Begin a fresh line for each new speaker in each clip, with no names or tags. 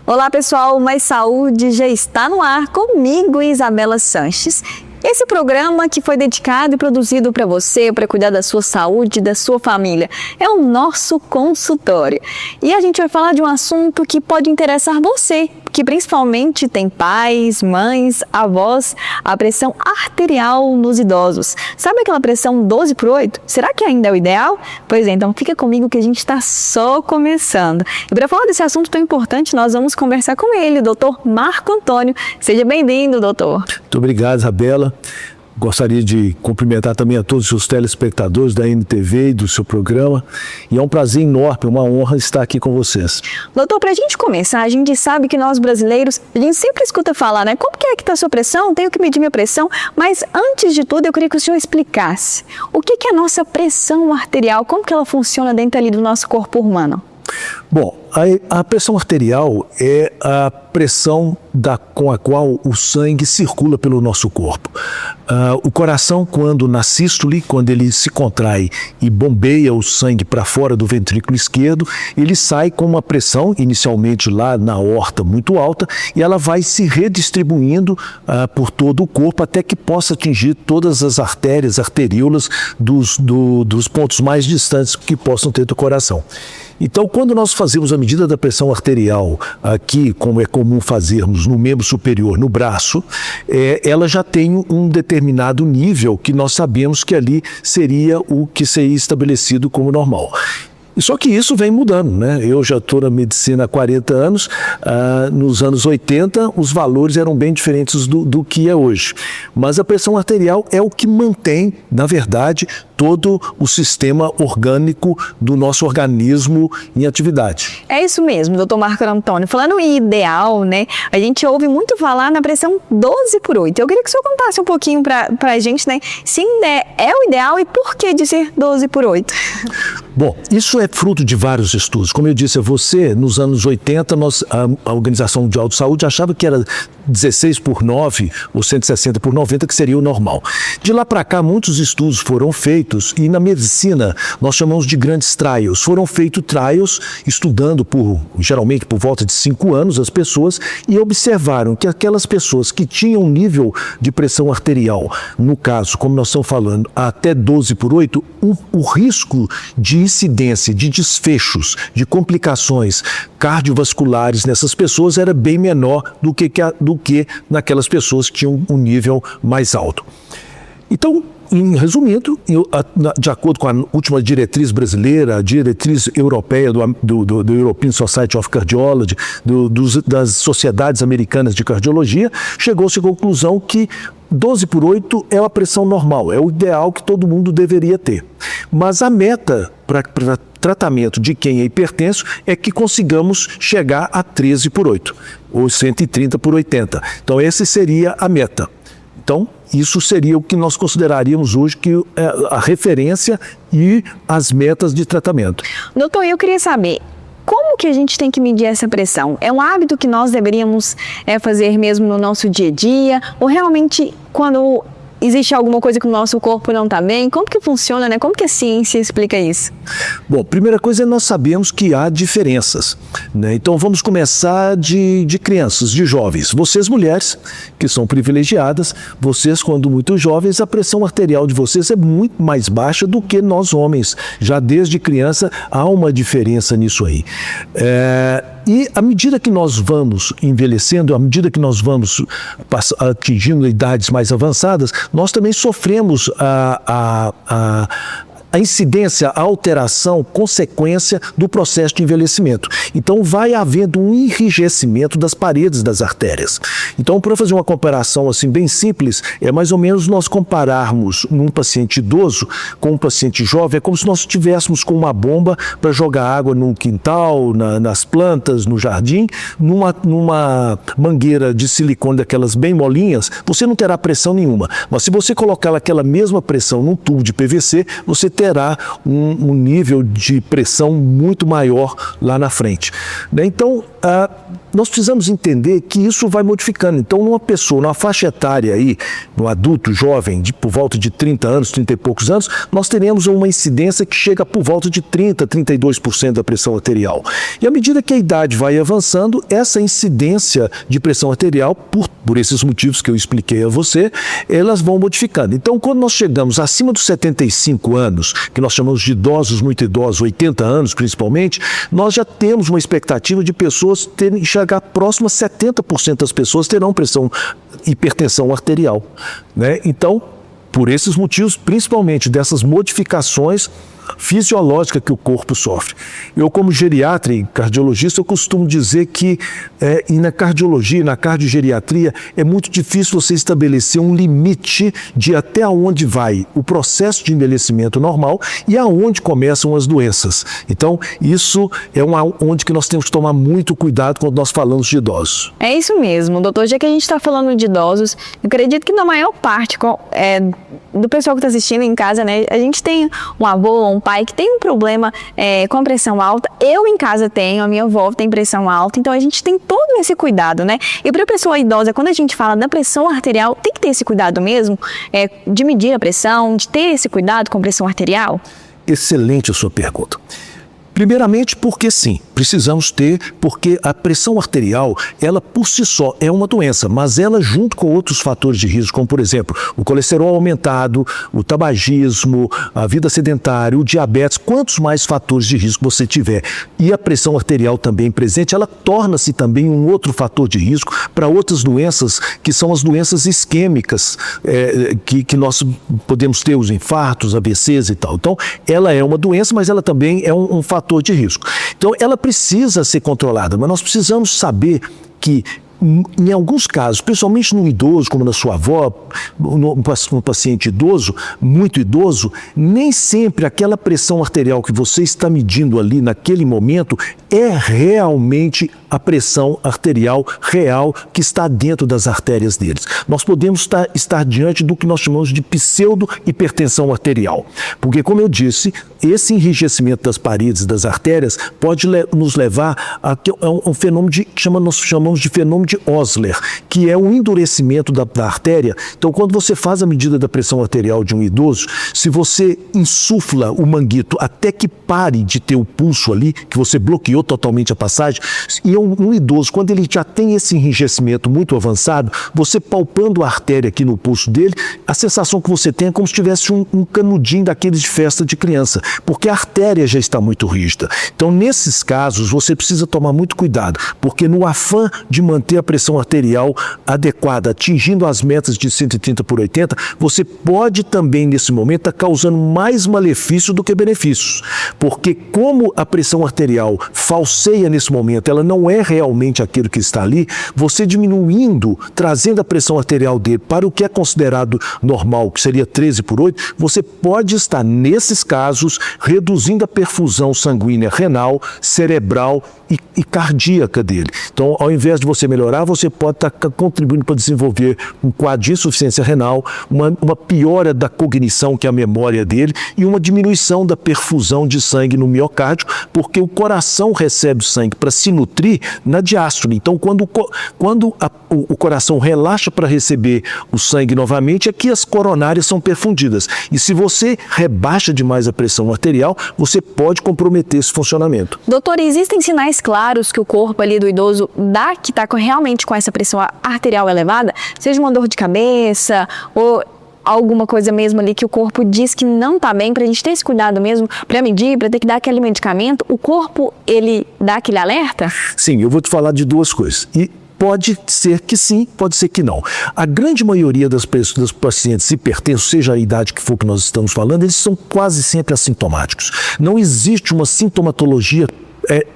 Olá pessoal, Mais Saúde já está no ar comigo, Isabela Sanches. Esse programa que foi dedicado e produzido para você, para cuidar da sua saúde, da sua família, é o nosso consultório. E a gente vai falar de um assunto que pode interessar você, que principalmente tem pais, mães, avós, a pressão arterial nos idosos. Sabe aquela pressão 12/8? Será que ainda é o ideal? Pois é, então fica comigo que a gente está só começando. E para falar desse assunto tão importante, nós vamos conversar com ele, o doutor Marco Antônio. Seja bem-vindo, doutor.
Muito obrigado, Isabela. Gostaria de cumprimentar também a todos os telespectadores da NTV e do seu programa. E é um prazer enorme, uma honra estar aqui com vocês.
Doutor, para a gente começar, a gente sabe que nós brasileiros, a gente sempre escuta falar, né? Como que é que está a sua pressão? Tenho que medir minha pressão. Mas antes de tudo, eu queria que o senhor explicasse o que é a nossa pressão arterial, como que ela funciona dentro ali do nosso corpo humano?
Bom, a pressão arterial é a pressão com a qual o sangue circula pelo nosso corpo. O coração, quando na sístole, quando ele se contrai e bombeia o sangue para fora do ventrículo esquerdo, ele sai com uma pressão, inicialmente lá na aorta, muito alta, e ela vai se redistribuindo por todo o corpo até que possa atingir todas as artérias, arteríolas dos pontos mais distantes que possam ter do coração. Então, quando nós fazemos a medida da pressão arterial aqui, como é comum fazermos no membro superior, no braço, ela já tem um determinado nível que nós sabemos que ali seria o que seria estabelecido como normal. Só que isso vem mudando, né? Eu já estou na medicina há 40 anos, nos anos 80 os valores eram bem diferentes do que é hoje. Mas a pressão arterial é o que mantém, na verdade, todo o sistema orgânico do nosso organismo em atividade.
É isso mesmo, doutor Marco Antônio. Falando em ideal, né? A gente ouve muito falar na pressão 12/8. Eu queria que o senhor contasse um pouquinho para a gente, né? Se ainda é o ideal e por que dizer 12/8?
Bom, isso é fruto de vários estudos. Como eu disse a você, nos anos 80, a Organização Mundial de Saúde achava que era 16/9 ou 160/90 que seria o normal. De lá para cá, muitos estudos foram feitos e na medicina nós chamamos de grandes trials. Foram feitos trials estudando geralmente por volta de 5 anos as pessoas e observaram que aquelas pessoas que tinham um nível de pressão arterial, no caso, como nós estamos falando, até 12/8, o risco de incidência, de desfechos, de complicações cardiovasculares nessas pessoas era bem menor do que naquelas pessoas que tinham um nível mais alto. Então, resumindo, de acordo com a última diretriz brasileira, a diretriz europeia do European Society of Cardiology, das sociedades americanas de cardiologia, chegou-se à conclusão que 12/8 é a pressão normal, é o ideal que todo mundo deveria ter. Mas a meta para tratamento de quem é hipertenso é que consigamos chegar a 13/8, ou 130/80. Então, essa seria a meta. Então, isso seria o que nós consideraríamos hoje que é a referência e as metas de tratamento.
Doutor, eu queria saber, como que a gente tem que medir essa pressão? É um hábito que nós deveríamos fazer mesmo no nosso dia a dia? Ou realmente, quando existe alguma coisa que o nosso corpo não está bem? Como que funciona, né? Como que a ciência explica isso?
Bom, primeira coisa é nós sabemos que há diferenças, né? Então vamos começar de crianças, de jovens. Vocês mulheres, que são privilegiadas, vocês quando muito jovens, a pressão arterial de vocês é muito mais baixa do que nós homens. Já desde criança há uma diferença nisso aí. E à medida que nós vamos envelhecendo, à medida que nós vamos atingindo idades mais avançadas, nós também sofremos a incidência, a alteração, consequência do processo de envelhecimento. Então, vai havendo um enrijecimento das paredes das artérias. Então, para fazer uma comparação assim bem simples, é mais ou menos nós compararmos um paciente idoso com um paciente jovem, é como se nós estivéssemos com uma bomba para jogar água no quintal, nas plantas, no jardim, numa mangueira de silicone daquelas bem molinhas, você não terá pressão nenhuma. Mas se você colocar aquela mesma pressão num tubo de PVC, você terá um nível de pressão muito maior lá na frente. Então, nós precisamos entender que isso vai modificando. Então, numa pessoa, numa faixa etária aí, no adulto jovem, por volta de 30 anos, 30 e poucos anos, nós teremos uma incidência que chega por volta de 30%, 32% da pressão arterial. E à medida que a idade vai avançando, essa incidência de pressão arterial, por esses motivos que eu expliquei a você, elas vão modificando. Então, quando nós chegamos acima dos 75 anos, que nós chamamos de idosos, muito idosos, 80 anos principalmente, nós já temos uma expectativa de pessoas chegar próximo a 70% das pessoas terão hipertensão arterial, né? Então, por esses motivos, principalmente dessas modificações fisiológica que o corpo sofre. Eu, como geriatra e cardiologista, eu costumo dizer que e na cardiologia, na cardiogeriatria, é muito difícil você estabelecer um limite de até onde vai o processo de envelhecimento normal e aonde começam as doenças. Então, isso é onde que nós temos que tomar muito cuidado quando nós falamos de idosos.
É isso mesmo, doutor. Já que a gente está falando de idosos, eu acredito que na maior parte do pessoal que está assistindo em casa, né, a gente tem um avô, um pai que tem um problema com pressão alta. Eu em casa tenho, a minha avó tem pressão alta, então a gente tem todo esse cuidado, né? E para a pessoa idosa, quando a gente fala da pressão arterial, tem que ter esse cuidado mesmo, de medir a pressão, de ter esse cuidado com a pressão arterial?
Excelente a sua pergunta. Primeiramente porque sim, precisamos ter, porque a pressão arterial, ela por si só é uma doença, mas ela junto com outros fatores de risco, como por exemplo, o colesterol aumentado, o tabagismo, a vida sedentária, o diabetes, quantos mais fatores de risco você tiver e a pressão arterial também presente, ela torna-se também um outro fator de risco para outras doenças, que são as doenças isquêmicas, que nós podemos ter, os infartos, AVCs e tal. Então, ela é uma doença, mas ela também é um fator de risco. Então, ela precisa ser controlada, mas nós precisamos saber que, em alguns casos, principalmente no idoso, como na sua avó, um paciente idoso, muito idoso, nem sempre aquela pressão arterial que você está medindo ali naquele momento é realmente a pressão arterial real que está dentro das artérias deles. Nós podemos estar diante do que nós chamamos de pseudo-hipertensão arterial. Porque, como eu disse, esse enrijecimento das paredes das artérias pode nos levar a um fenômeno que nós chamamos de fenômeno de Osler, que é um endurecimento da artéria. Então, quando você faz a medida da pressão arterial de um idoso, se você insufla o manguito até que pare de ter o pulso ali, que você bloqueou totalmente a passagem, e um idoso, quando ele já tem esse enrijecimento muito avançado, você palpando a artéria aqui no pulso dele, a sensação que você tem é como se tivesse um canudinho daqueles de festa de criança, porque a artéria já está muito rígida. Então, nesses casos, você precisa tomar muito cuidado, porque no afã de manter a pressão arterial adequada, atingindo as metas de 130/80, você pode também, nesse momento, estar causando mais malefício do que benefícios. Porque como a pressão arterial falseia nesse momento, ela não é realmente aquilo que está ali, você diminuindo, trazendo a pressão arterial dele para o que é considerado normal, que seria 13/8, você pode estar, nesses casos, reduzindo a perfusão sanguínea renal, cerebral e cardíaca dele. Então, ao invés de você melhorar, você pode estar contribuindo para desenvolver um quadro de insuficiência renal, uma piora da cognição, que é a memória dele, e uma diminuição da perfusão de sangue no miocárdio, porque o coração recebe sangue para se nutrir na diástole. Então, quando o coração relaxa para receber o sangue novamente, é que as coronárias são perfundidas. E se você rebaixa demais a pressão arterial, você pode comprometer esse funcionamento.
Doutor, existem sinais claros que o corpo ali do idoso dá que está realmente com essa pressão arterial elevada? Seja uma dor de cabeça ou alguma coisa mesmo ali que o corpo diz que não está bem, para a gente ter esse cuidado mesmo, para medir, para ter que dar aquele medicamento, o corpo, ele dá aquele alerta?
Sim, eu vou te falar de duas coisas. E pode ser que sim, pode ser que não. A grande maioria das pacientes hipertensos, seja a idade que for que nós estamos falando, eles são quase sempre assintomáticos. Não existe uma sintomatologia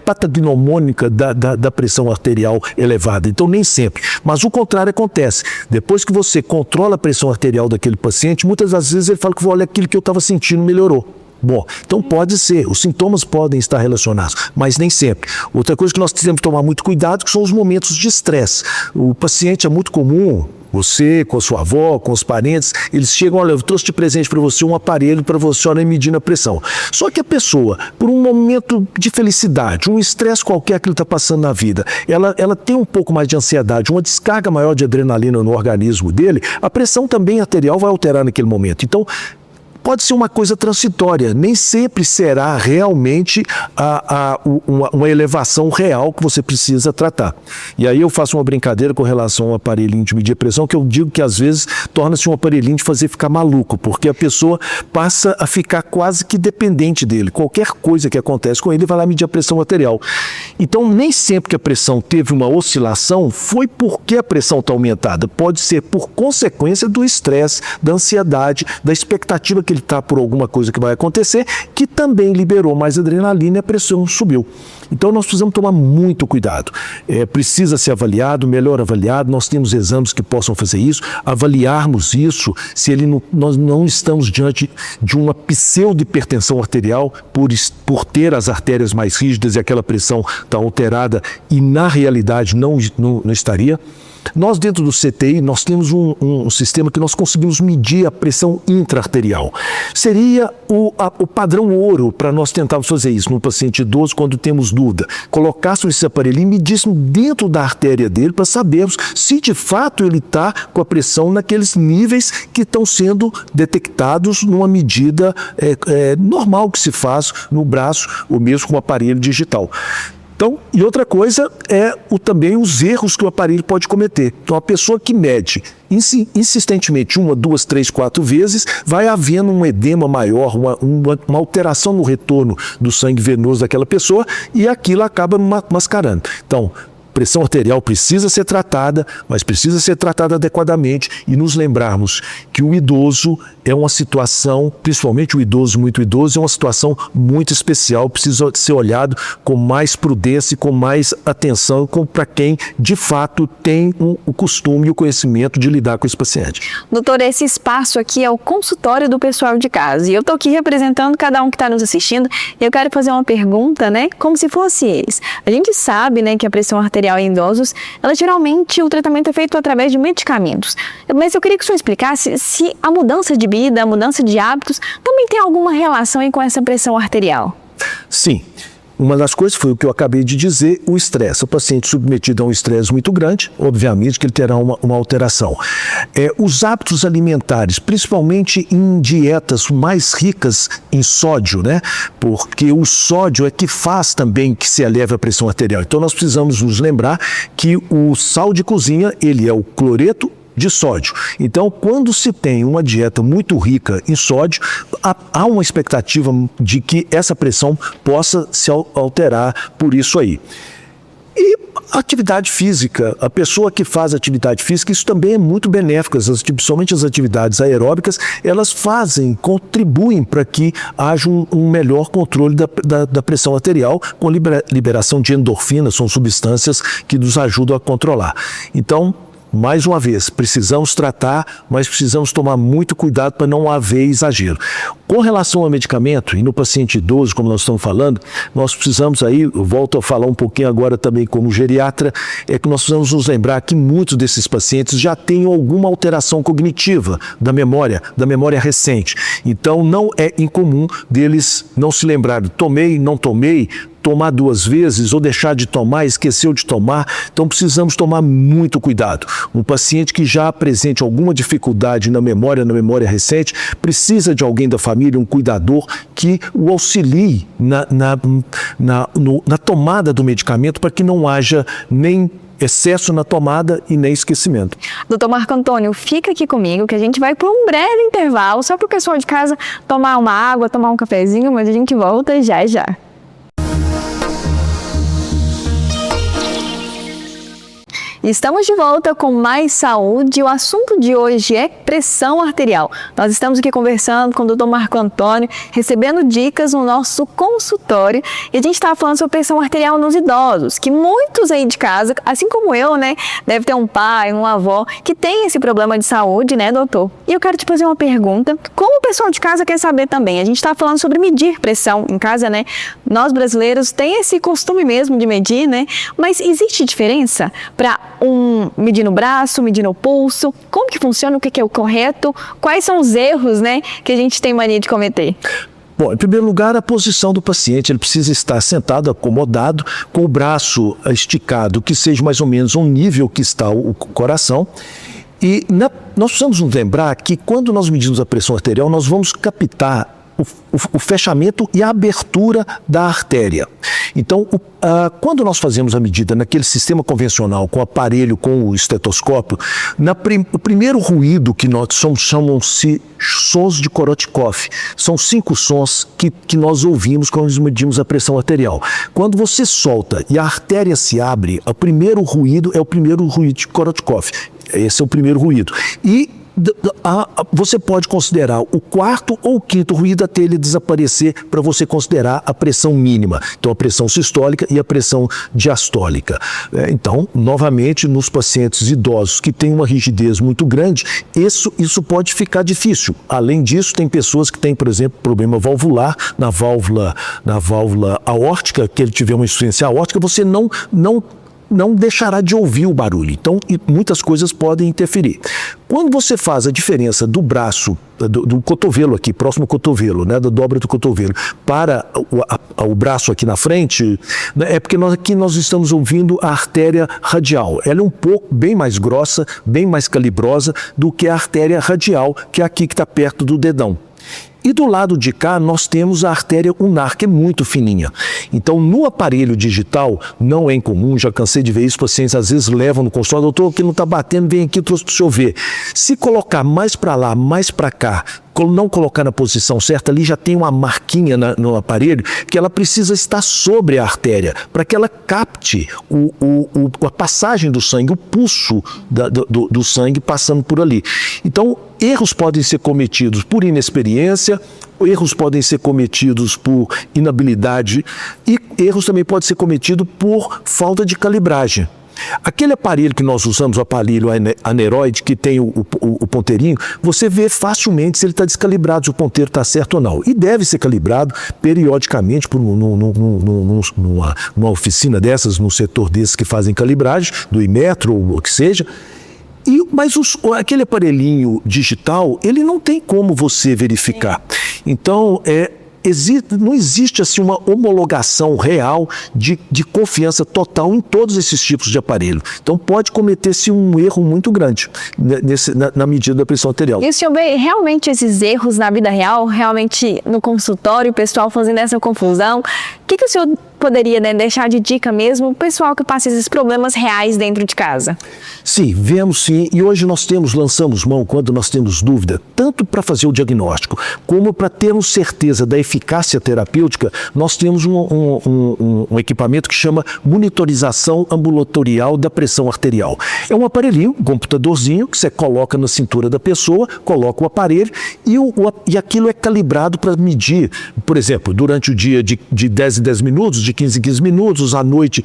patognomônica da pressão arterial elevada, então nem sempre. Mas o contrário acontece. Depois que você controla a pressão arterial daquele paciente, muitas das vezes ele fala que olha, aquilo que eu estava sentindo melhorou. Bom, então pode ser, os sintomas podem estar relacionados, mas nem sempre. Outra coisa que nós temos que tomar muito cuidado que são os momentos de estresse. O paciente é muito comum, você, com a sua avó, com os parentes, eles chegam, olha, eu trouxe de presente para você um aparelho para você, olha, medir a pressão. Só que a pessoa, por um momento de felicidade, um estresse qualquer que ele está passando na vida, ela tem um pouco mais de ansiedade, uma descarga maior de adrenalina no organismo dele, a pressão também arterial vai alterar naquele momento. Então, pode ser uma coisa transitória, nem sempre será realmente uma elevação real que você precisa tratar. E aí eu faço uma brincadeira com relação ao aparelhinho de medir a pressão, que eu digo que às vezes torna-se um aparelhinho de fazer ficar maluco, porque a pessoa passa a ficar quase que dependente dele. Qualquer coisa que acontece com ele, vai lá medir a pressão arterial. Então, nem sempre que a pressão teve uma oscilação, foi porque a pressão está aumentada. Pode ser por consequência do estresse, da ansiedade, da expectativa que ele está por alguma coisa que vai acontecer, que também liberou mais adrenalina e a pressão subiu. Então nós precisamos tomar muito cuidado. Precisa ser avaliado, melhor avaliado, nós temos exames que possam fazer isso, avaliarmos isso, se nós não estamos diante de uma pseudo-hipertensão arterial por ter as artérias mais rígidas e aquela pressão está alterada e na realidade não estaria. Nós dentro do CTI, nós temos um sistema que nós conseguimos medir a pressão intra-arterial. Seria o padrão ouro para nós tentarmos fazer isso no paciente idoso quando temos dúvida. Colocássemos esse aparelho e medíssemos dentro da artéria dele para sabermos se de fato ele está com a pressão naqueles níveis que estão sendo detectados numa medida normal que se faz no braço ou mesmo com o aparelho digital. Então, e outra coisa é também os erros que o aparelho pode cometer. Então, a pessoa que mede insistentemente 1, 2, 3, 4 vezes, vai havendo um edema maior, uma alteração no retorno do sangue venoso daquela pessoa e aquilo acaba mascarando. Então, pressão arterial precisa ser tratada, mas precisa ser tratada adequadamente e nos lembrarmos que o idoso é uma situação, principalmente o idoso, muito idoso, é uma situação muito especial, precisa ser olhado com mais prudência e com mais atenção para quem, de fato, tem o costume e o conhecimento de lidar com esse paciente.
Doutor, esse espaço aqui é o consultório do pessoal de casa e eu estou aqui representando cada um que está nos assistindo e eu quero fazer uma pergunta, né, como se fosse eles. A gente sabe, né, que a pressão arterial em idosos, geralmente o tratamento é feito através de medicamentos. Mas eu queria que o senhor explicasse se a mudança de vida, a mudança de hábitos, também tem alguma relação aí com essa pressão arterial.
Sim. Uma das coisas foi o que eu acabei de dizer, o estresse. O paciente submetido a um estresse muito grande, obviamente que ele terá uma alteração. Os hábitos alimentares, principalmente em dietas mais ricas em sódio, né? Porque o sódio é que faz também que se eleve a pressão arterial. Então nós precisamos nos lembrar que o sal de cozinha, ele é o cloreto de sódio. Então, quando se tem uma dieta muito rica em sódio, há uma expectativa de que essa pressão possa se alterar por isso aí. E atividade física, a pessoa que faz atividade física, isso também é muito benéfico, principalmente as atividades aeróbicas, elas contribuem para que haja um melhor controle da pressão arterial, com liberação de endorfinas, são substâncias que nos ajudam a controlar. Então, mais uma vez, precisamos tratar, mas precisamos tomar muito cuidado para não haver exagero. Com relação ao medicamento, e no paciente idoso, como nós estamos falando, nós precisamos aí, eu volto a falar um pouquinho agora também como geriatra, é que nós precisamos nos lembrar que muitos desses pacientes já têm alguma alteração cognitiva da memória recente. Então, não é incomum deles não se lembrarem, tomei, não tomei, tomar 2 vezes ou deixar de tomar, esqueceu de tomar. Então precisamos tomar muito cuidado. Um paciente que já apresente alguma dificuldade na memória recente, precisa de alguém da família, um cuidador que o auxilie na tomada do medicamento para que não haja nem excesso na tomada e nem esquecimento.
Doutor Marco Antônio, fica aqui comigo que a gente vai para um breve intervalo, só para o pessoal de casa tomar uma água, tomar um cafezinho, mas a gente volta já já. Estamos de volta com mais saúde. O assunto de hoje é pressão arterial. Nós estamos aqui conversando com o Dr. Marco Antônio, recebendo dicas no nosso consultório. E a gente estava falando sobre pressão arterial nos idosos, que muitos aí de casa, assim como eu, né, deve ter um pai, uma avó, que tem esse problema de saúde, né, doutor? E eu quero te fazer uma pergunta. Como o pessoal de casa quer saber também? A gente está falando sobre medir pressão em casa, né? Nós brasileiros tem esse costume mesmo de medir, né? Mas existe diferença para medir no braço, medir no pulso? Como que funciona? O que é o correto? Quais são os erros, né, que a gente tem mania de cometer?
Bom, em primeiro lugar, a posição do paciente. Ele precisa estar sentado, acomodado, com o braço esticado, que seja mais ou menos um nível que está o coração. E nós precisamos nos lembrar que quando nós medimos a pressão arterial, nós vamos captar o fechamento e a abertura da artéria. Então, quando nós fazemos a medida naquele sistema convencional, com o aparelho, com o estetoscópio, o primeiro ruído que nós chamam-se sons de Korotkoff. São 5 sons que nós ouvimos quando nós medimos a pressão arterial. Quando você solta e a artéria se abre, o primeiro ruído é o primeiro ruído de Korotkoff. Esse é o primeiro ruído. E você pode considerar o quarto ou o quinto ruído até ele desaparecer para você considerar a pressão mínima. Então, a pressão sistólica e a pressão diastólica. Então, novamente, nos pacientes idosos que têm uma rigidez muito grande, isso pode ficar difícil. Além disso, tem pessoas que têm, por exemplo, problema valvular na válvula aórtica, que ele tiver uma insuficiência aórtica, você não deixará de ouvir o barulho. Então, muitas coisas podem interferir. Quando você faz a diferença do braço, do cotovelo aqui, próximo ao cotovelo, né, da dobra do cotovelo, para o braço aqui na frente, né, é porque aqui nós estamos ouvindo a artéria radial. Ela é um pouco bem mais grossa, bem mais calibrosa do que a artéria radial, que é aqui que está perto do dedão. E do lado de cá nós temos a artéria ulnar, que é muito fininha. Então, no aparelho digital, não é incomum, já cansei de ver isso, pacientes às vezes levam no consultório, doutor, que não está batendo, vem aqui, trouxe para o senhor ver. Se colocar mais para lá, mais para cá, não colocar na posição certa, ali já tem uma marquinha no aparelho que ela precisa estar sobre a artéria, para que ela capte a passagem do sangue, o pulso do sangue passando por ali. Então, erros podem ser cometidos por inexperiência, erros podem ser cometidos por inabilidade e erros também podem ser cometidos por falta de calibragem. Aquele aparelho que nós usamos, o aparelho aneroide, que tem o ponteirinho, você vê facilmente se ele está descalibrado, se o ponteiro está certo ou não. E deve ser calibrado periodicamente numa oficina dessas, num setor desses que fazem calibragem, do Imetro ou o que seja. Mas aquele aparelhinho digital, ele não tem como você verificar. Então, não existe assim uma homologação real de confiança total em todos esses tipos de aparelho. Então pode cometer-se um erro muito grande na medida da pressão arterial.
E o senhor vê realmente esses erros na vida real, realmente no consultório, o pessoal fazendo essa confusão? O que o senhor poderia, né, deixar de dica mesmo o pessoal que passa esses problemas reais dentro de casa?
Sim, vemos sim. E hoje lançamos mão, quando nós temos dúvida, tanto para fazer o diagnóstico, como para termos certeza da eficácia terapêutica, nós temos um equipamento que chama monitorização ambulatorial da pressão arterial. É um aparelhinho, um computadorzinho, que você coloca na cintura da pessoa, coloca o aparelho e aquilo é calibrado para medir, por exemplo, durante o dia de 10 em 10 minutos, de 15 em 15 minutos, à noite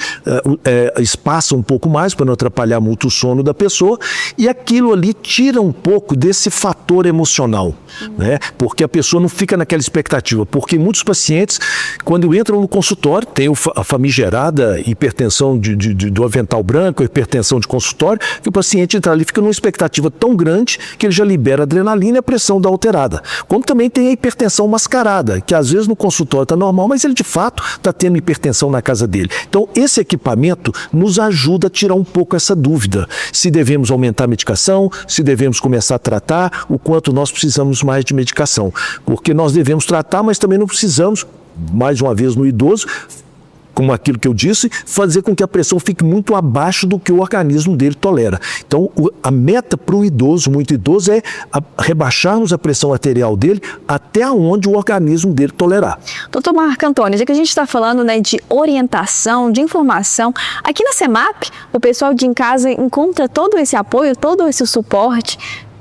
espaça um pouco mais para não atrapalhar muito o sono da pessoa, e aquilo ali tira um pouco desse fator emocional, né? Porque a pessoa não fica naquela expectativa, porque muitos pacientes, quando entram no consultório, tem a famigerada hipertensão do avental branco, hipertensão de consultório, que o paciente entra ali, fica numa expectativa tão grande que ele já libera adrenalina e a pressão dá alterada. Como também tem a hipertensão mascarada, que às vezes no consultório está normal, mas ele de fato está tendo hipertensão na casa dele. Então, esse equipamento nos ajuda a tirar um pouco essa dúvida. Se devemos aumentar a medicação, se devemos começar a tratar, o quanto nós precisamos mais de medicação. Porque nós devemos tratar, mas também não precisamos, mais uma vez no idoso, como aquilo que eu disse, fazer com que a pressão fique muito abaixo do que o organismo dele tolera. Então, a meta para um idoso, muito idoso, é rebaixarmos a pressão arterial dele até onde o organismo dele tolerar.
Doutor Marco Antônio, já que a gente está falando, né, de orientação, de informação, aqui na CEMAP, o pessoal de em casa encontra todo esse apoio, todo esse suporte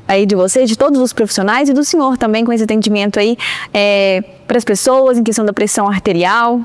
aí de você, de todos os profissionais e do senhor também com esse atendimento aí para as pessoas em questão da pressão arterial?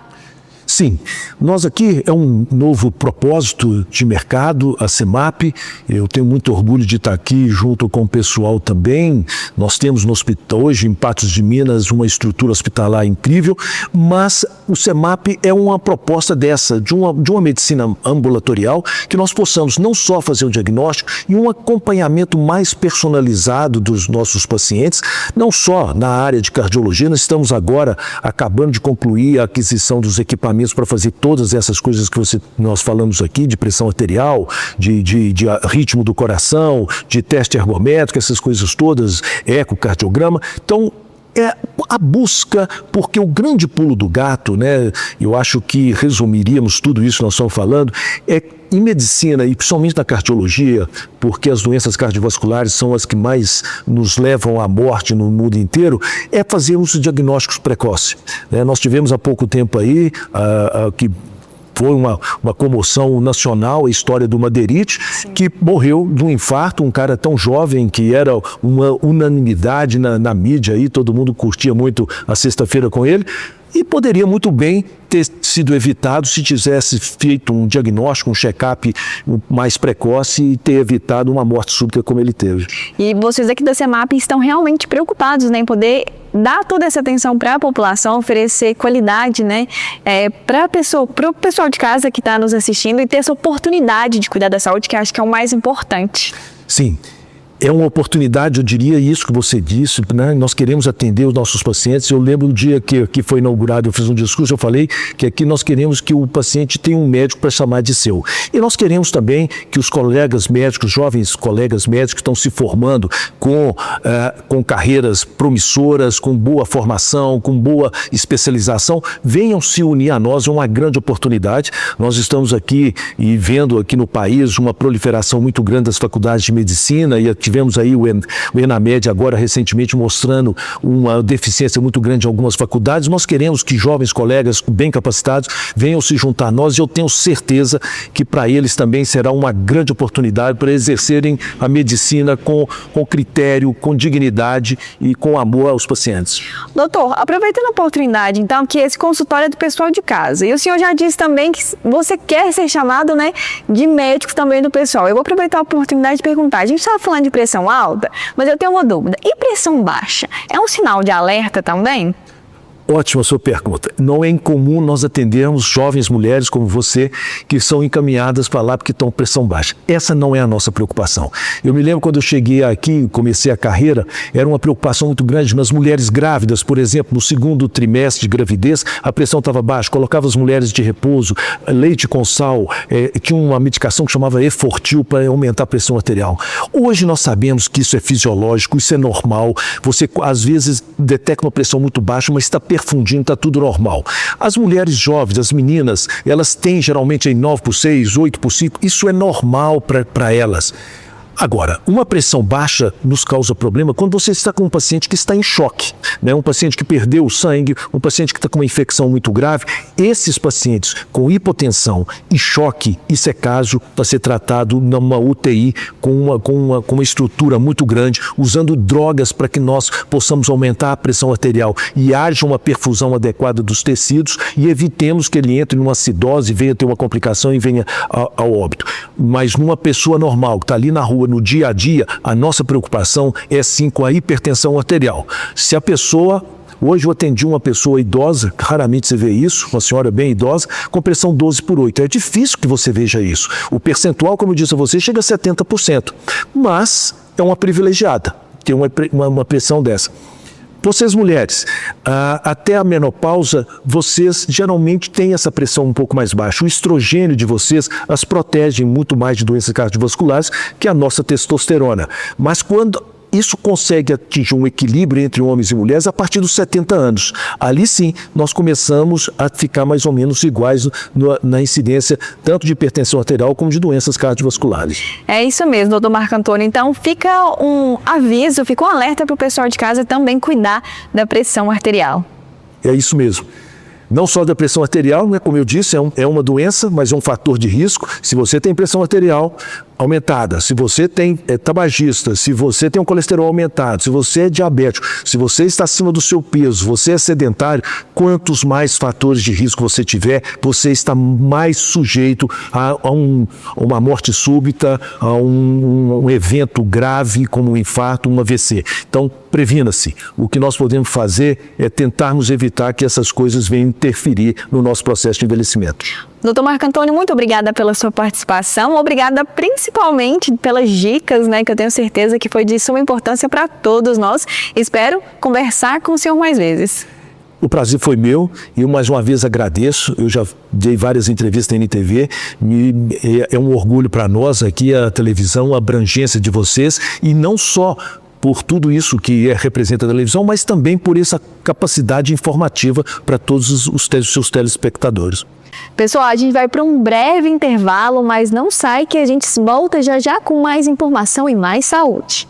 Sim, nós aqui é um novo propósito de mercado, a CEMAP. Eu tenho muito orgulho de estar aqui junto com o pessoal também. Nós temos no hospital hoje, em Patos de Minas, uma estrutura hospitalar incrível, mas o CEMAP é uma proposta dessa, de uma medicina ambulatorial, que nós possamos não só fazer um diagnóstico e um acompanhamento mais personalizado dos nossos pacientes, não só na área de cardiologia. Nós estamos agora acabando de concluir a aquisição dos equipamentos para fazer todas essas coisas que nós falamos aqui, de pressão arterial, de ritmo do coração, de teste ergométrico, essas coisas todas, ecocardiograma. Então, é a busca, porque o grande pulo do gato, né, eu acho que resumiríamos tudo isso que nós estamos falando, é em medicina e principalmente na cardiologia, porque as doenças cardiovasculares são as que mais nos levam à morte no mundo inteiro, é fazermos diagnósticos precoces. Nós tivemos há pouco tempo aí que foi uma comoção nacional, a história do Madeirite, que morreu de um infarto, um cara tão jovem que era uma unanimidade na mídia, aí, todo mundo curtia muito a Sexta-feira com ele, e poderia muito bem ter sido evitado se tivesse feito um diagnóstico, um check-up mais precoce e ter evitado uma morte súbita como ele teve. E vocês aqui da CEMAP estão realmente preocupados, né, em poder dar toda essa atenção para a população, oferecer qualidade, né, para o pessoal de casa que está nos assistindo e ter essa oportunidade de cuidar da saúde, que acho que é o mais importante. Sim. É uma oportunidade, eu diria isso que você disse, né? Nós queremos atender os nossos pacientes. Eu lembro do dia que foi inaugurado, eu fiz um discurso, eu falei que aqui nós queremos que o paciente tenha um médico para chamar de seu. E nós queremos também que os colegas médicos, jovens colegas médicos que estão se formando com carreiras promissoras, com boa formação, com boa especialização, venham se unir a nós, é uma grande oportunidade. Nós estamos aqui e vendo aqui no país uma proliferação muito grande das faculdades de medicina e tivemos aí o ENAMED agora recentemente mostrando uma deficiência muito grande em algumas faculdades. Nós queremos que jovens colegas bem capacitados venham se juntar a nós e eu tenho certeza que para eles também será uma grande oportunidade para exercerem a medicina com critério, com dignidade e com amor aos pacientes. Doutor, aproveitando a oportunidade então que esse consultório é do pessoal de casa e o senhor já disse também que você quer ser chamado, né, de médico também do pessoal. Eu vou aproveitar a oportunidade de perguntar, a gente estava falando de pressão alta, mas eu tenho uma dúvida. E pressão baixa? É um sinal de alerta também? Ótima sua pergunta. Não é incomum nós atendermos jovens mulheres como você que são encaminhadas para lá porque estão com pressão baixa. Essa não é a nossa preocupação. Eu me lembro quando eu cheguei aqui, comecei a carreira, era uma preocupação muito grande nas mulheres grávidas, por exemplo, no segundo trimestre de gravidez, a pressão estava baixa, colocava as mulheres de repouso, leite com sal, tinha uma medicação que chamava Efortil para aumentar a pressão arterial. Hoje nós sabemos que isso é fisiológico, isso é normal. Você às vezes detecta uma pressão muito baixa, mas está perfundindo, está tudo normal. As mulheres jovens, as meninas, elas têm geralmente em 9/6, 8/5, isso é normal para elas. Agora, uma pressão baixa nos causa problema quando você está com um paciente que está em choque, né? Um paciente que perdeu o sangue, um paciente que está com uma infecção muito grave. Esses pacientes com hipotensão e choque, isso é caso para ser tratado numa UTI com uma estrutura muito grande, usando drogas para que nós possamos aumentar a pressão arterial e haja uma perfusão adequada dos tecidos e evitemos que ele entre numa acidose, venha ter uma complicação e venha ao óbito. Mas numa pessoa normal que está ali na rua, no dia a dia, a nossa preocupação é sim com a hipertensão arterial. Se a pessoa... Hoje eu atendi uma pessoa idosa, raramente você vê isso, uma senhora bem idosa, com pressão 12/8. É difícil que você veja isso. O percentual, como eu disse a você, chega a 70%. Mas é uma privilegiada ter uma pressão dessa. Vocês mulheres, até a menopausa, vocês geralmente têm essa pressão um pouco mais baixa. O estrogênio de vocês as protege muito mais de doenças cardiovasculares que a nossa testosterona. Mas quando isso consegue atingir um equilíbrio entre homens e mulheres a partir dos 70 anos. Ali sim, nós começamos a ficar mais ou menos iguais na incidência tanto de hipertensão arterial como de doenças cardiovasculares.
É isso mesmo, doutor Marco Antônio. Então fica um aviso, fica um alerta para o pessoal de casa também cuidar da pressão arterial.
É isso mesmo. Não só da pressão arterial, né, como eu disse, é uma doença, mas é um fator de risco. Se você tem pressão arterial aumentada, se você é tabagista, se você tem um colesterol aumentado, se você é diabético, se você está acima do seu peso, você é sedentário, quantos mais fatores de risco você tiver, você está mais sujeito a uma morte súbita, a um evento grave como um infarto, um AVC. Então, previna-se. O que nós podemos fazer é tentarmos evitar que essas coisas venham interferir no nosso processo de envelhecimento.
Doutor Marco Antônio, muito obrigada pela sua participação, obrigada principalmente pelas dicas, né, que eu tenho certeza que foi de suma importância para todos nós. Espero conversar com o senhor mais vezes.
O prazer foi meu e eu mais uma vez agradeço. Eu já dei várias entrevistas na NTV. É um orgulho para nós aqui a televisão, a abrangência de vocês e não só por tudo isso que representa a televisão, mas também por essa capacidade informativa para todos os seus telespectadores.
Pessoal, a gente vai para um breve intervalo, mas não sai que a gente volta já já com mais informação e mais saúde.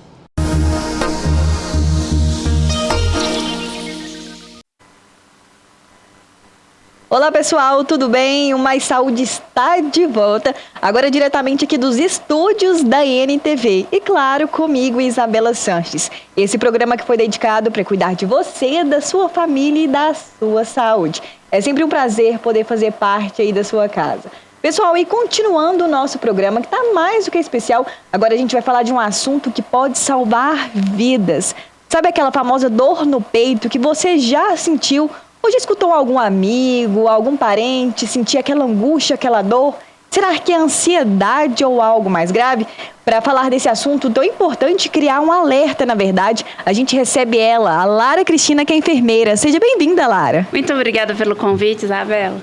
Olá pessoal, tudo bem? O Mais Saúde está de volta, agora diretamente aqui dos estúdios da NTV e claro, comigo Isabela Sanches. Esse programa que foi dedicado para cuidar de você, da sua família e da sua saúde. É sempre um prazer poder fazer parte aí da sua casa. Pessoal, e continuando o nosso programa, que está mais do que especial, agora a gente vai falar de um assunto que pode salvar vidas. Sabe aquela famosa dor no peito que você já sentiu? Ou já escutou algum amigo, algum parente sentir aquela angústia, aquela dor? Será que é ansiedade ou algo mais grave? Para falar desse assunto tão importante, criar um alerta, na verdade, a gente recebe ela, a Lara Cristina, que é enfermeira. Seja bem-vinda, Lara.
Muito obrigada pelo convite, Isabela.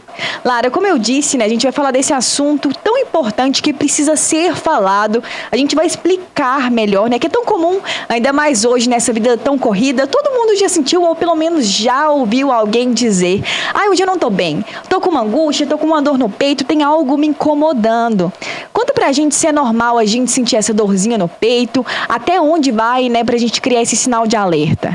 Lara, como eu disse, né, a gente vai falar desse assunto tão importante que precisa ser falado. A gente vai explicar melhor, né, que é tão comum, ainda mais hoje, nessa vida tão corrida, todo mundo já sentiu ou pelo menos já ouviu alguém dizer: hoje eu não tô bem, tô com uma angústia, tô com uma dor no peito, tem algo me incomodando. Conta pra gente se é normal a gente sentir essa dorzinha no peito, até onde vai, né, pra gente criar esse sinal de alerta?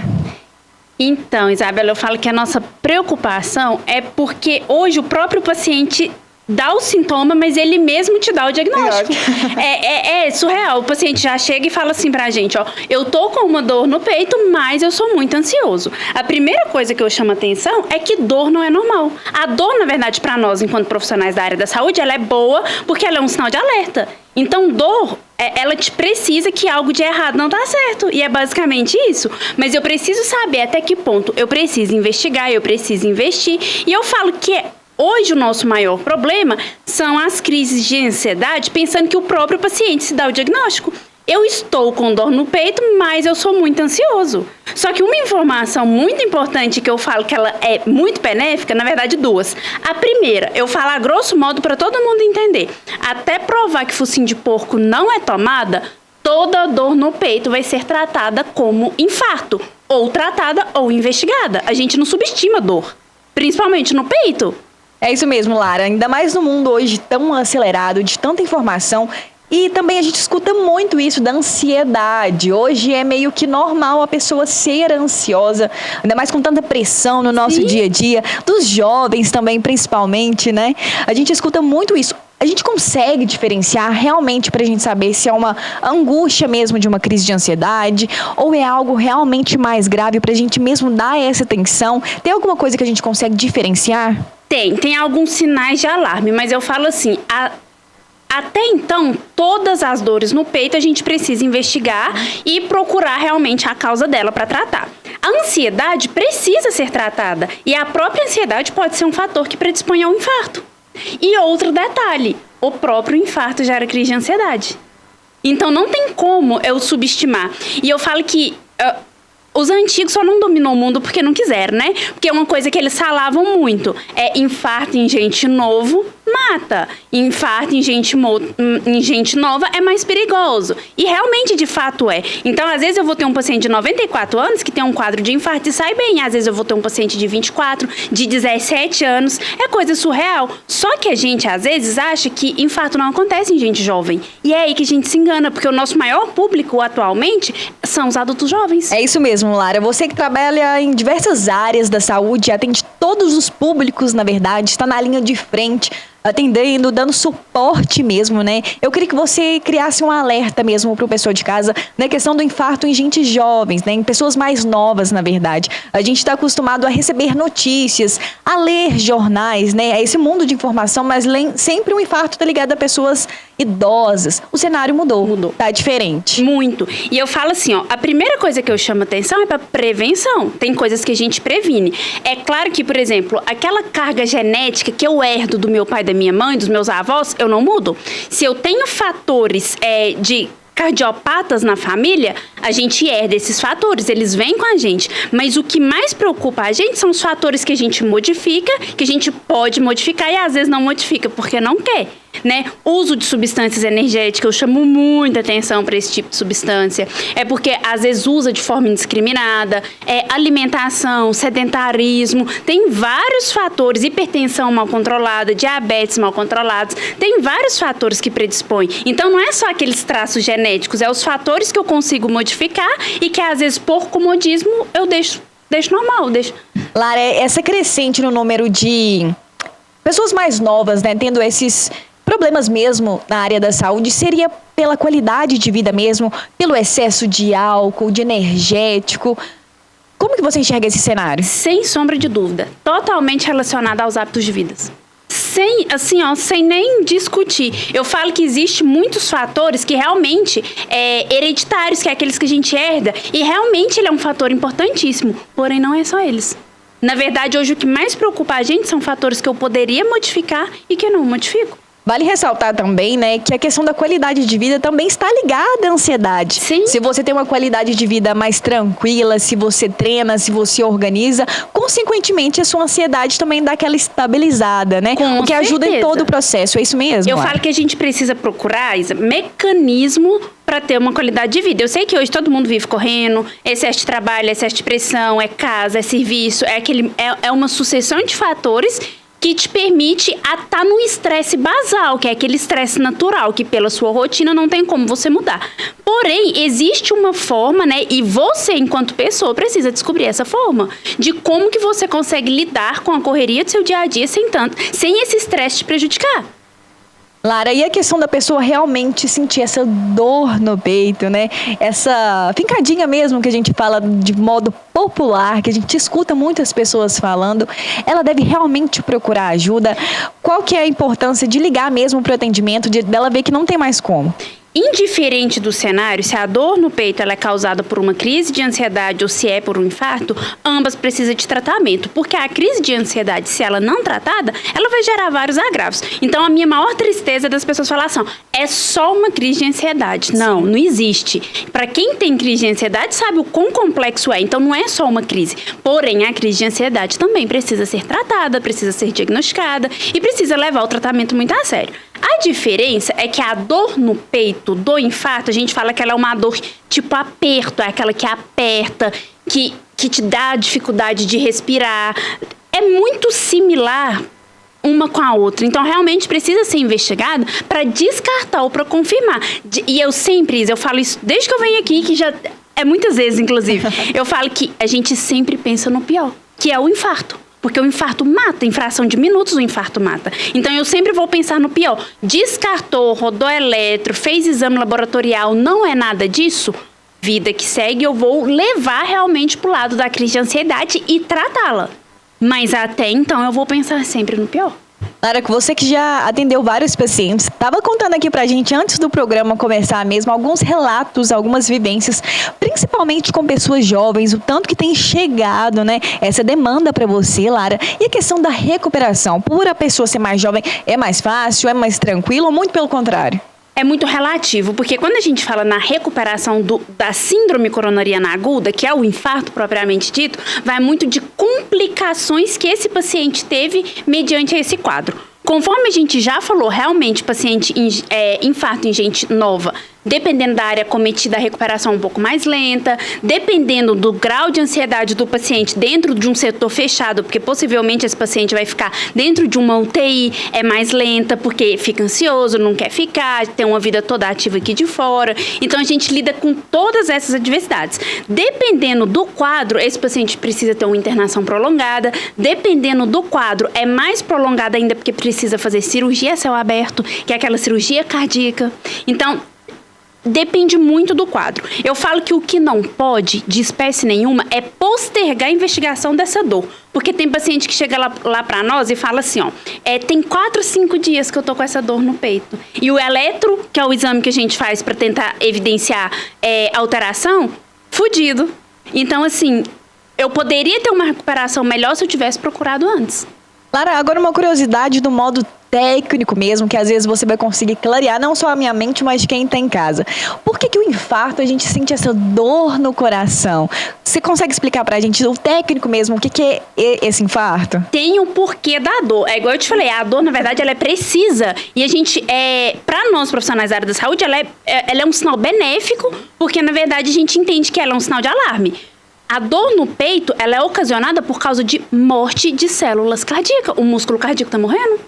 Então, Isabela, eu falo que a nossa preocupação é porque hoje o próprio paciente dá o sintoma, mas ele mesmo te dá o diagnóstico. É surreal. O paciente já chega e fala assim pra gente, ó, eu tô com uma dor no peito, mas eu sou muito ansioso. A primeira coisa que eu chamo a atenção é que dor não é normal. A dor, na verdade, pra nós, enquanto profissionais da área da saúde, ela é boa porque ela é um sinal de alerta. Então, dor, ela te precisa que algo de errado não tá certo. E é basicamente isso. Mas eu preciso saber até que ponto eu preciso investigar, eu preciso investir. E eu falo que hoje o nosso maior problema são as crises de ansiedade, pensando que o próprio paciente se dá o diagnóstico. Eu estou com dor no peito, mas eu sou muito ansioso. Só que uma informação muito importante que eu falo que ela é muito benéfica, na verdade duas. A primeira, eu falo a grosso modo para todo mundo entender. Até provar que focinho de porco não é tomada, toda dor no peito vai ser tratada como infarto. Ou tratada ou investigada. A gente não subestima dor, principalmente no peito.
É isso mesmo, Lara. Ainda mais no mundo hoje tão acelerado, de tanta informação. E também a gente escuta muito isso da ansiedade. Hoje é meio que normal a pessoa ser ansiosa, ainda mais com tanta pressão no nosso dia a dia, dos jovens também, principalmente, né? A gente escuta muito isso. A gente consegue diferenciar realmente pra gente saber se é uma angústia mesmo de uma crise de ansiedade ou é algo realmente mais grave pra gente mesmo dar essa atenção? Tem alguma coisa que a gente consegue diferenciar?
Tem alguns sinais de alarme, mas eu falo assim, até então, todas as dores no peito a gente precisa investigar e procurar realmente a causa dela para tratar. A ansiedade precisa ser tratada e a própria ansiedade pode ser um fator que predispõe ao infarto. E outro detalhe, o próprio infarto gera crise de ansiedade. Então não tem como eu subestimar. E eu falo que os antigos só não dominou o mundo porque não quiseram, né? Porque é uma coisa que eles falavam muito. É infarto em gente novo mata. Infarto em gente nova é mais perigoso. E realmente, de fato, é. Então, às vezes eu vou ter um paciente de 94 anos que tem um quadro de infarto e sai bem. Às vezes eu vou ter um paciente de 24, de 17 anos. É coisa surreal. Só que a gente, às vezes, acha que infarto não acontece em gente jovem. E é aí que a gente se engana, porque o nosso maior público atualmente são os adultos jovens.
É isso mesmo, Lara. Você que trabalha em diversas áreas da saúde, atende todos os públicos, na verdade, está na linha de frente, atendendo, dando suporte mesmo, né? Eu queria que você criasse um alerta mesmo para o pessoal de casa na questão do infarto em gente jovens, né? Em pessoas mais novas, na verdade. A gente está acostumado a receber notícias, a ler jornais, né? É esse mundo de informação, mas sempre um infarto está ligado a pessoas idosas. O cenário mudou. Tá diferente.
Muito. E eu falo assim, ó, a primeira coisa que eu chamo atenção é para prevenção. Tem coisas que a gente previne. É claro que, por exemplo, aquela carga genética que eu herdo do meu pai, da minha mãe, dos meus avós, eu não mudo. Se eu tenho fatores de cardiopatas na família, a gente herda esses fatores, eles vêm com a gente. Mas o que mais preocupa a gente são os fatores que a gente modifica, que a gente pode modificar e às vezes não modifica porque não quer. Né? Uso de substâncias energéticas, eu chamo muita atenção para esse tipo de substância. É porque às vezes usa de forma indiscriminada, alimentação, sedentarismo, tem vários fatores, hipertensão mal controlada, diabetes mal controlados, tem vários fatores que predispõem. Então não é só aqueles traços genéticos, é os fatores que eu consigo modificar e que às vezes por comodismo eu deixo normal, deixo.
Lara, essa crescente no número de pessoas mais novas, né, tendo esses problemas mesmo na área da saúde, seria pela qualidade de vida mesmo, pelo excesso de álcool, de energético. Como que você enxerga esse cenário?
Sem sombra de dúvida, totalmente relacionado aos hábitos de vida. Sem nem discutir. Eu falo que existe muitos fatores que realmente hereditários, que é aqueles que a gente herda, e realmente ele é um fator importantíssimo, porém não é só eles. Na verdade, hoje o que mais preocupa a gente são fatores que eu poderia modificar e que eu não modifico.
Vale ressaltar também, né, que a questão da qualidade de vida também está ligada à ansiedade.
Sim.
Se você tem uma qualidade de vida mais tranquila, se você treina, se você organiza, consequentemente a sua ansiedade também dá aquela estabilizada, né?
Com
o que ajuda em
certeza.
todo o processo, é isso mesmo?
Eu falo que a gente precisa procurar, Isa, mecanismo para ter uma qualidade de vida. Eu sei que hoje todo mundo vive correndo, excesso de trabalho, excesso de pressão, é casa, é serviço, é uma sucessão de fatores que te permite estar no estresse basal, que é aquele estresse natural, que pela sua rotina não tem como você mudar. Porém, existe uma forma, né, e você, enquanto pessoa, precisa descobrir essa forma de como que você consegue lidar com a correria do seu dia a dia sem esse estresse te prejudicar.
Lara, e a questão da pessoa realmente sentir essa dor no peito, né? Essa fincadinha mesmo que a gente fala de modo popular, que a gente escuta muitas pessoas falando, ela deve realmente procurar ajuda. Qual que é a importância de ligar mesmo para o atendimento, dela ver que não tem mais como?
Indiferente do cenário, se a dor no peito ela é causada por uma crise de ansiedade ou se é por um infarto, ambas precisam de tratamento, porque a crise de ansiedade, se ela não tratada, ela vai gerar vários agravos. Então, a minha maior tristeza é das pessoas falarem assim, é só uma crise de ansiedade. Não, não existe. Para quem tem crise de ansiedade, sabe o quão complexo é. Então, não é só uma crise. Porém, a crise de ansiedade também precisa ser tratada, precisa ser diagnosticada e precisa levar o tratamento muito a sério. A diferença é que a dor no peito do infarto, a gente fala que ela é uma dor tipo aperto, é aquela que aperta, que te dá dificuldade de respirar. É muito similar uma com a outra. Então, realmente precisa ser investigado para descartar ou para confirmar. E eu falo isso desde que eu venho aqui, que já é muitas vezes, inclusive. Eu falo que a gente sempre pensa no pior, que é o infarto. Porque o infarto mata, em fração de minutos o infarto mata. Então eu sempre vou pensar no pior. Descartou, rodou eletro, fez exame laboratorial, não é nada disso? Vida que segue, eu vou levar realmente pro lado da crise de ansiedade e tratá-la. Mas até então eu vou pensar sempre no pior.
Lara, você que já atendeu vários pacientes, estava contando aqui pra gente, antes do programa começar mesmo, alguns relatos, algumas vivências, principalmente com pessoas jovens, o tanto que tem chegado, né, essa demanda para você, Lara. E a questão da recuperação, por a pessoa ser mais jovem, é mais fácil, é mais tranquilo ou muito pelo contrário?
É muito relativo, porque quando a gente fala na recuperação da síndrome coronariana aguda, que é o infarto propriamente dito, vai muito de complicações que esse paciente teve mediante esse quadro. Conforme a gente já falou, realmente, paciente infarto em gente nova, dependendo da área cometida, a recuperação é um pouco mais lenta, dependendo do grau de ansiedade do paciente dentro de um setor fechado, porque possivelmente esse paciente vai ficar dentro de uma UTI, é mais lenta, porque fica ansioso, não quer ficar, tem uma vida toda ativa aqui de fora. Então, a gente lida com todas essas adversidades. Dependendo do quadro, esse paciente precisa ter uma internação prolongada, dependendo do quadro, é mais prolongada ainda, porque precisa fazer cirurgia a céu aberto, que é aquela cirurgia cardíaca. Então, depende muito do quadro. Eu falo que o que não pode, de espécie nenhuma, é postergar a investigação dessa dor. Porque tem paciente que chega lá pra nós e fala assim, ó, tem 4 ou 5 dias que eu tô com essa dor no peito. E o eletro, que é o exame que a gente faz pra tentar evidenciar alteração, fudido. Então, assim, eu poderia ter uma recuperação melhor se eu tivesse procurado antes.
Lara, agora uma curiosidade do modo técnico mesmo, que às vezes você vai conseguir clarear não só a minha mente, mas de quem está em casa. Por que o infarto, a gente sente essa dor no coração? Você consegue explicar pra gente, o técnico mesmo, o que é esse infarto?
Tem um porquê da dor. É igual eu te falei, a dor, na verdade, ela é precisa. E a gente, para nós profissionais da área da saúde, ela é um sinal benéfico, porque, na verdade, a gente entende que ela é um sinal de alarme. A dor no peito, ela é ocasionada por causa de morte de células cardíacas. O músculo cardíaco está morrendo.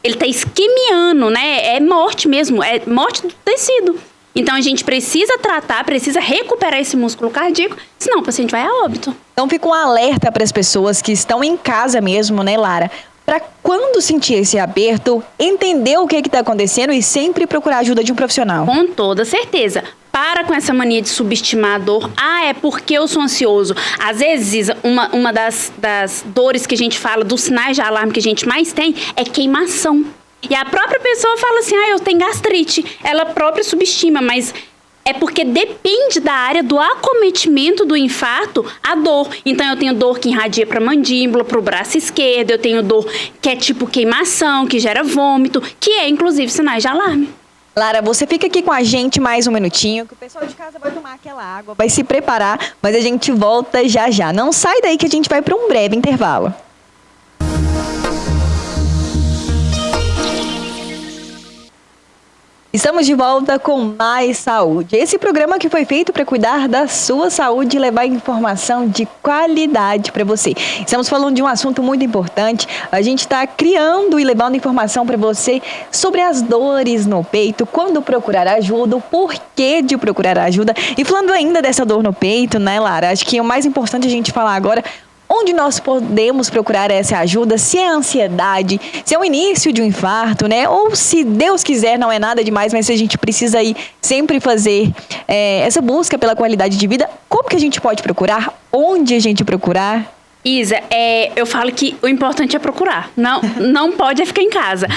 Ele está isquemiando, né? É morte mesmo, é morte do tecido. Então, a gente precisa tratar, precisa recuperar esse músculo cardíaco, senão o paciente vai a óbito.
Então, fica um alerta para as pessoas que estão em casa mesmo, né, Lara? Para quando sentir esse aperto, entender o que está acontecendo e sempre procurar a ajuda de um profissional.
Com toda certeza. Para com essa mania de subestimar a dor. É porque eu sou ansioso. Às vezes, uma das dores que a gente fala, dos sinais de alarme que a gente mais tem, é queimação. E a própria pessoa fala assim, eu tenho gastrite. Ela própria subestima, mas é porque depende da área do acometimento do infarto, a dor. Então, eu tenho dor que irradia para a mandíbula, para o braço esquerdo. Eu tenho dor que é tipo queimação, que gera vômito, que é, inclusive, sinais de alarme.
Lara, você fica aqui com a gente mais um minutinho, que o pessoal de casa vai tomar aquela água, vai se preparar, mas a gente volta já já. Não sai daí que a gente vai para um breve intervalo. Estamos de volta com Mais Saúde. Esse programa que foi feito para cuidar da sua saúde e levar informação de qualidade para você. Estamos falando de um assunto muito importante. A gente está criando e levando informação para você sobre as dores no peito, quando procurar ajuda, o porquê de procurar ajuda. E falando ainda dessa dor no peito, né, Lara? Acho que o mais importante a gente falar agora, onde nós podemos procurar essa ajuda, se é ansiedade, se é o início de um infarto, né? Ou se Deus quiser, não é nada demais, mas se a gente precisa aí sempre fazer essa busca pela qualidade de vida, como que a gente pode procurar? Onde a gente procurar?
Isa, eu falo que o importante é procurar. Não pode ficar em casa.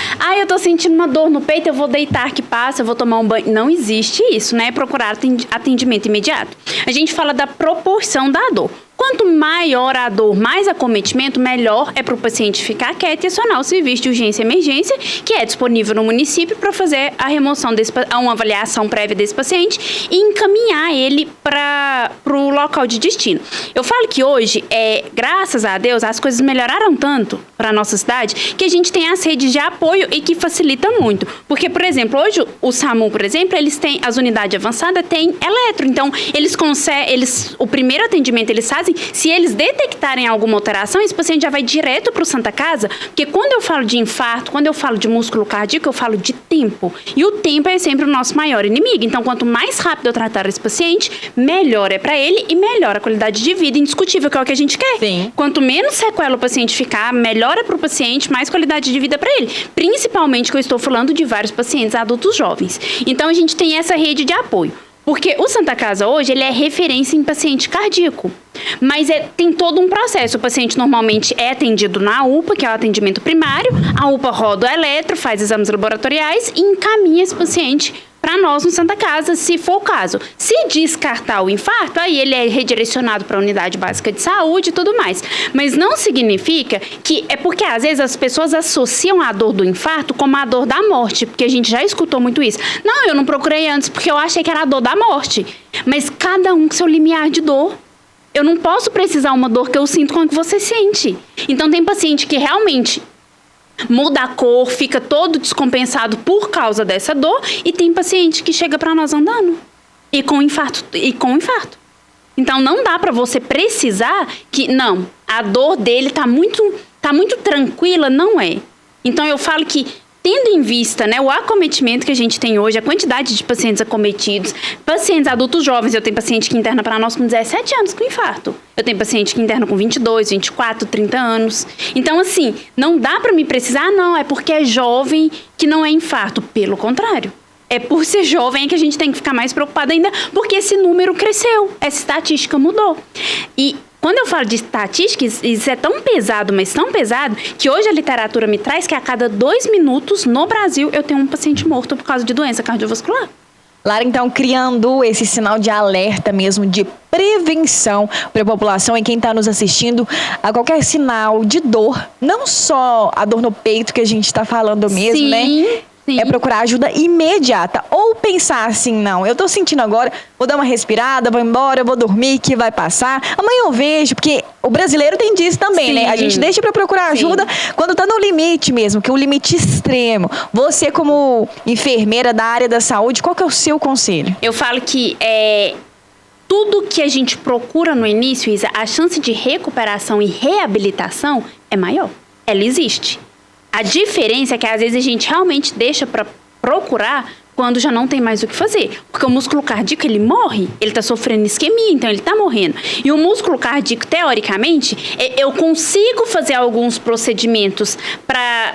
Eu tô sentindo uma dor no peito, eu vou deitar que passa, eu vou tomar um banho. Não existe isso, né? Procurar atendimento imediato. A gente fala da proporção da dor. Quanto maior a dor, mais acometimento, melhor é para o paciente ficar quieto e acionar o serviço de urgência e emergência, que é disponível no município para fazer a remoção uma avaliação prévia desse paciente e encaminhar ele para o local de destino. Eu falo que hoje, graças a Deus, as coisas melhoraram tanto para a nossa cidade que a gente tem as redes de apoio e que facilita muito. Porque, por exemplo, hoje o SAMU, por exemplo, eles têm, as unidades avançadas têm eletro, então o primeiro atendimento eles fazem. Se eles detectarem alguma alteração, esse paciente já vai direto para o Santa Casa, porque quando eu falo de infarto, quando eu falo de músculo cardíaco, eu falo de tempo. E o tempo é sempre o nosso maior inimigo. Então, quanto mais rápido eu tratar esse paciente, melhor é para ele e melhor a qualidade de vida, indiscutível, que é o que a gente quer.
Sim.
Quanto menos sequela o paciente ficar, melhor é para o paciente, mais qualidade de vida para ele. Principalmente que eu estou falando de vários pacientes adultos jovens. Então, a gente tem essa rede de apoio. Porque o Santa Casa hoje, ele é referência em paciente cardíaco. Mas tem todo um processo. O paciente normalmente é atendido na UPA, que é o atendimento primário. A UPA roda o eletro, faz exames laboratoriais e encaminha esse paciente para nós no Santa Casa, se for o caso. Se descartar o infarto, aí ele é redirecionado para a unidade básica de saúde e tudo mais. Mas não significa que... É porque às vezes as pessoas associam a dor do infarto como a dor da morte, porque a gente já escutou muito isso. Não, eu não procurei antes porque eu achei que era a dor da morte. Mas cada um com seu limiar de dor. Eu não posso precisar uma dor que eu sinto com a que você sente. Então tem paciente que realmente muda a cor, fica todo descompensado por causa dessa dor, e tem paciente que chega para nós andando e com infarto. Então não dá para você precisar que não, a dor dele tá muito tranquila, não é. Então eu falo que tendo em vista, né, o acometimento que a gente tem hoje, a quantidade de pacientes acometidos, pacientes adultos jovens, eu tenho paciente que interna para nós com 17 anos com infarto. Eu tenho paciente que interna com 22, 24, 30 anos. Então, assim, não dá para me precisar, não, é porque é jovem que não é infarto. Pelo contrário. É por ser jovem que a gente tem que ficar mais preocupado ainda, porque esse número cresceu, essa estatística mudou. E quando eu falo de estatística, isso é tão pesado, mas tão pesado, que hoje a literatura me traz que a cada 2 minutos no Brasil eu tenho um paciente morto por causa de doença cardiovascular.
Lara, então, criando esse sinal de alerta mesmo, de prevenção para a população e quem está nos assistindo, a qualquer sinal de dor, não só a dor no peito que a gente está falando mesmo,
Sim.
né?
Sim.
É procurar ajuda imediata. Ou pensar assim, não, eu tô sentindo agora, vou dar uma respirada, vou embora, vou dormir, que vai passar. Amanhã eu vejo, porque o brasileiro tem disso também,
Sim.
né? A gente deixa pra procurar ajuda quando tá no limite mesmo, que é um limite extremo. Você, como enfermeira da área da saúde, qual que é o seu conselho?
Eu falo que tudo que a gente procura no início, Isa, a chance de recuperação e reabilitação é maior. Ela existe. A diferença é que às vezes a gente realmente deixa para procurar quando já não tem mais o que fazer. Porque o músculo cardíaco, ele morre, ele está sofrendo isquemia, então ele está morrendo. E o músculo cardíaco, teoricamente, eu consigo fazer alguns procedimentos para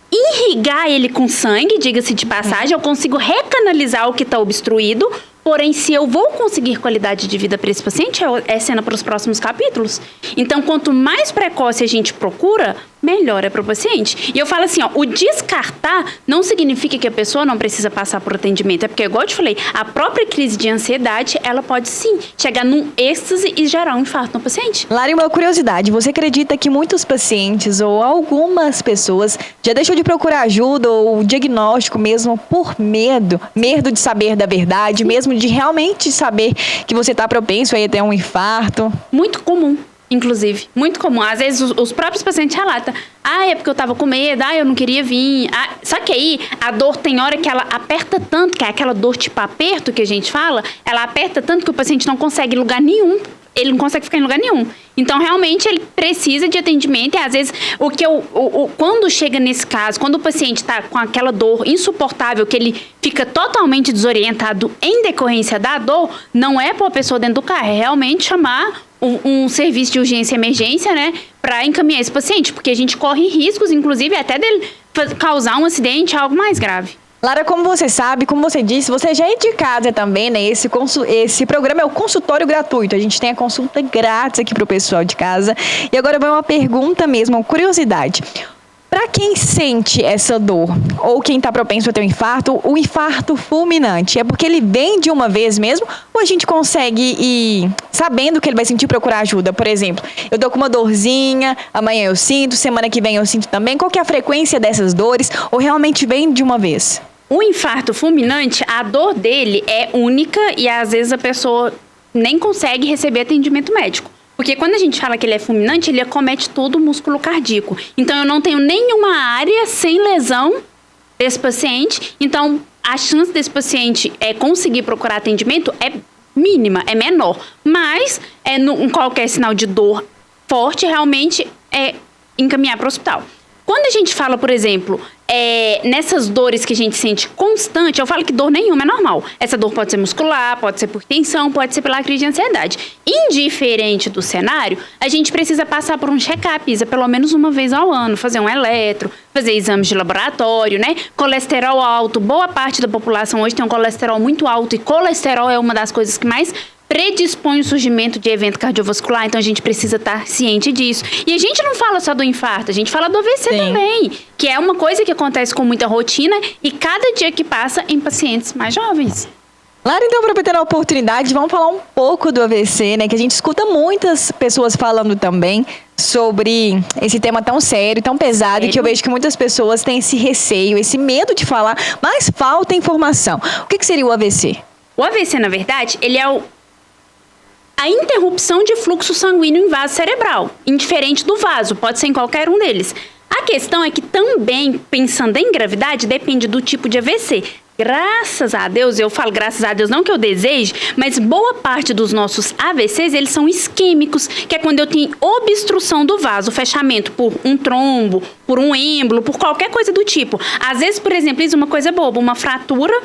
irrigar ele com sangue, diga-se de passagem, eu consigo recanalizar o que está obstruído. Porém, se eu vou conseguir qualidade de vida para esse paciente, é cena para os próximos capítulos. Então, quanto mais precoce a gente procura, melhor é para o paciente. E eu falo assim, ó, o descartar não significa que a pessoa não precisa passar por atendimento. É porque, igual eu te falei, a própria crise de ansiedade, ela pode sim chegar num êxtase e gerar um infarto no paciente.
Lara, uma curiosidade, você acredita que muitos pacientes ou algumas pessoas já deixou de procurar ajuda ou diagnóstico mesmo por medo de saber da verdade, mesmo de realmente saber que você está propenso a ter um infarto?
Muito comum. Inclusive, muito comum. Às vezes os próprios pacientes relatam, é porque eu tava com medo, eu não queria vir. Só que aí a dor tem hora que ela aperta tanto, que é aquela dor tipo aperto que a gente fala, ela aperta tanto que o paciente não consegue lugar nenhum. Ele não consegue ficar em lugar nenhum. Então, realmente, ele precisa de atendimento. E, às vezes, quando chega nesse caso, quando o paciente está com aquela dor insuportável, que ele fica totalmente desorientado em decorrência da dor, não é pôr a pessoa dentro do carro, é realmente chamar um serviço de urgência e emergência, né, para encaminhar esse paciente, porque a gente corre riscos, inclusive, até dele causar um acidente, algo mais grave.
Lara, como você sabe, como você disse, você já é de casa também, né? Esse programa é o consultório gratuito. A gente tem a consulta grátis aqui pro pessoal de casa. E agora vai uma pergunta mesmo, uma curiosidade. Para quem sente essa dor, ou quem está propenso a ter um infarto, o infarto fulminante, é porque ele vem de uma vez mesmo, ou a gente consegue ir sabendo que ele vai sentir, procurar ajuda? Por exemplo, eu tô com uma dorzinha, amanhã eu sinto, semana que vem eu sinto também. Qual que é a frequência dessas dores, ou realmente vem de uma vez?
O infarto fulminante, a dor dele é única e às vezes a pessoa nem consegue receber atendimento médico. Porque quando a gente fala que ele é fulminante, ele acomete todo o músculo cardíaco. Então, eu não tenho nenhuma área sem lesão desse paciente. Então, a chance desse paciente conseguir procurar atendimento é mínima, é menor. Mas, em qualquer sinal de dor forte, realmente é encaminhar para o hospital. Quando a gente fala, por exemplo, nessas dores que a gente sente constante, eu falo que dor nenhuma é normal. Essa dor pode ser muscular, pode ser por tensão, pode ser pela crise de ansiedade. Indiferente do cenário, a gente precisa passar por um check-up, Isa, pelo menos uma vez ao ano, fazer um eletro, fazer exames de laboratório, né? Colesterol alto, boa parte da população hoje tem um colesterol muito alto e colesterol é uma das coisas que mais predispõe o surgimento de evento cardiovascular, então a gente precisa estar ciente disso. E a gente não fala só do infarto, a gente fala do AVC também, que é uma coisa que acontece com muita rotina e cada dia que passa em pacientes mais jovens.
Lara, então, aproveitando a oportunidade, vamos falar um pouco do AVC, né? Que a gente escuta muitas pessoas falando também sobre esse tema tão sério, tão pesado, e que eu vejo que muitas pessoas têm esse receio, esse medo de falar, mas falta informação. O que seria o AVC?
O AVC, na verdade, ele é a interrupção de fluxo sanguíneo em vaso cerebral, indiferente do vaso, pode ser em qualquer um deles. A questão é que também, pensando em gravidade, depende do tipo de AVC. Graças a Deus, eu falo graças a Deus, não que eu deseje, mas boa parte dos nossos AVCs, eles são isquêmicos, que é quando eu tenho obstrução do vaso, fechamento por um trombo, por um êmbolo, por qualquer coisa do tipo. Às vezes, por exemplo, isso é uma coisa boba, uma fraturou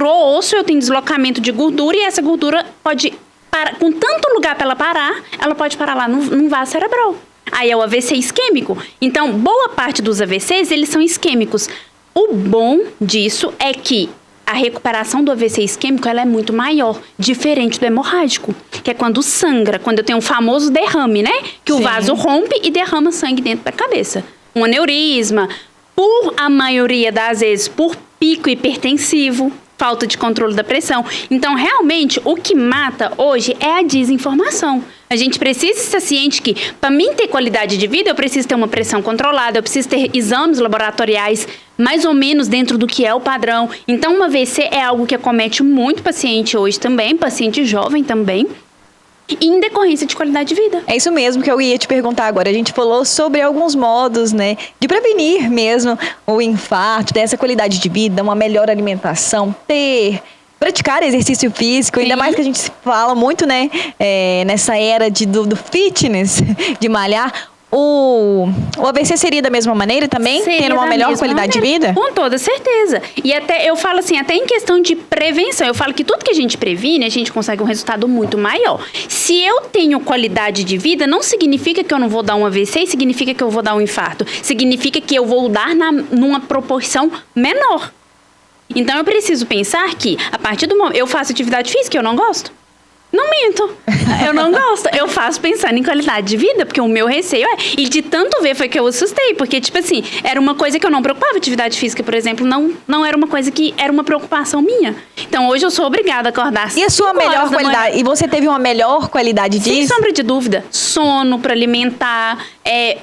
o osso, eu tenho deslocamento de gordura e essa gordura pode parar, com tanto lugar para ela parar, ela pode parar lá num vaso cerebral. Aí é o AVC isquêmico. Então, boa parte dos AVCs, eles são isquêmicos. O bom disso é que a recuperação do AVC isquêmico ela é muito maior, diferente do hemorrágico, que é quando sangra, quando eu tenho um famoso derrame, né? Que Sim. o vaso rompe e derrama sangue dentro da cabeça. Um aneurisma, por a maioria das vezes, por pico hipertensivo, falta de controle da pressão. Então, realmente, o que mata hoje é a desinformação. A gente precisa estar ciente que, para mim ter qualidade de vida, eu preciso ter uma pressão controlada, eu preciso ter exames laboratoriais mais ou menos dentro do que é o padrão. Então, uma AVC é algo que acomete muito paciente hoje também, paciente jovem também, e em decorrência de qualidade de vida.
É isso mesmo que eu ia te perguntar agora. A gente falou sobre alguns modos, né, de prevenir mesmo o infarto, ter essa qualidade de vida, uma melhor alimentação, praticar exercício físico, Sim. ainda mais que a gente fala muito, né, nessa era do fitness, de malhar. O AVC seria da mesma maneira também? Tendo uma melhor qualidade de vida?
Com toda certeza. E até, eu falo assim, até em questão de prevenção, eu falo que tudo que a gente previne, a gente consegue um resultado muito maior. Se eu tenho qualidade de vida, não significa que eu não vou dar um AVC, significa que eu vou dar um infarto. Significa que eu vou dar numa proporção menor. Então, eu preciso pensar que, a partir do momento... Eu faço atividade física, eu não gosto. Não minto, eu não gosto. Eu faço pensando em qualidade de vida, porque o meu receio é... E de tanto ver foi que eu assustei, porque, tipo assim, era uma coisa que eu não preocupava. Atividade física, por exemplo, não era uma coisa que era uma preocupação minha. Então, hoje eu sou obrigada a acordar.
E a sua melhor qualidade? E você teve uma melhor qualidade disso?
Sem sombra de dúvida. Sono para alimentar,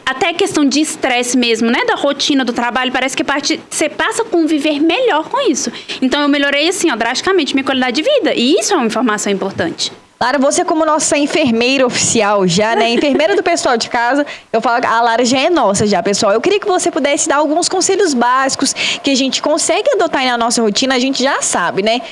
até questão de estresse mesmo, né? Da rotina do trabalho, parece que você passa a conviver melhor com isso. Então, eu melhorei, assim, ó, drasticamente minha qualidade de vida. E isso é uma informação importante.
Lara, você como nossa enfermeira oficial já, né? Enfermeira do pessoal de casa, eu falo que a Lara já é nossa já, pessoal. Eu queria que você pudesse dar alguns conselhos básicos que a gente consegue adotar aí na nossa rotina, a gente já sabe, né?